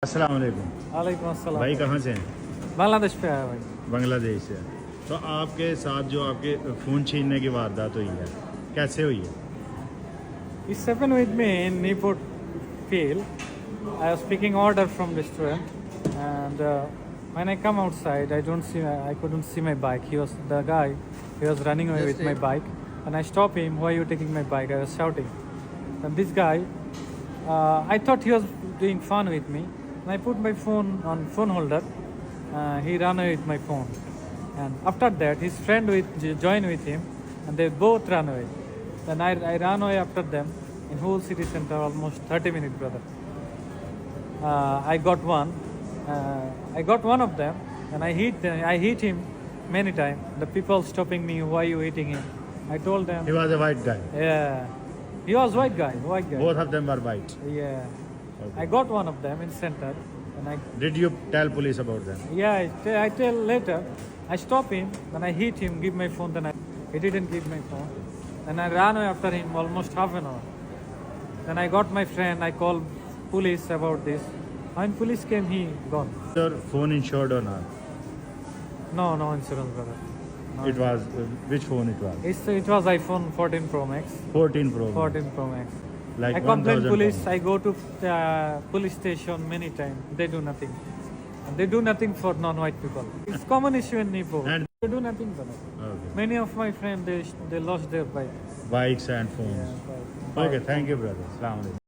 अस्सलाम वालेकुम। वालेकुम अस्सलाम। भाई कहाँ से हैं? बांग्लादेश पे आया भाई। बांग्लादेश से। तो आपके साथ जो आपके फ़ोन छीनने की वारदात हुई है, कैसे हुई है? It's happened with me in Newport field. I was picking order from restaurant, and when I come outside, I couldn't see my bike. He was running away with my bike, and I stopped him. Why are you taking my bike? I was shouting. And this guy, I thought he was doing fun with me. And I put my phone on phone holder. He ran away with my phone, and after that, his friend joined with him, and they both ran away. Then I ran away after them in whole city center, almost 30 minutes, brother. I got one. I got one of them, and I hit him many times. The people stopping me, why are you hitting him? I told them. He was a white guy. Yeah, he was white guy. Both of them were white. Yeah, Okay. I got one of them in center, and Did you tell police about them? I tell later. I stop him, then I hit him, give my phone, then he didn't give my phone. Then I ran away after him almost half an hour. Then I got my friend, I called police about this. When police came, he gone. Your phone insured or not? No insurance, brother. No. It was, which phone it was? It was iPhone 14 Pro Max. 14 Pro. 14 Pro Max. Like I complained 1000 police. pounds. I go to police station many times. They do nothing. And they do nothing for non-white people. It's common issue in Nepal. And- They do nothing for that. Okay. Many of my friends they lost their bike. Bikes and phones. Yeah, bike. Okay, thank you, brother. Assalamu alaikum.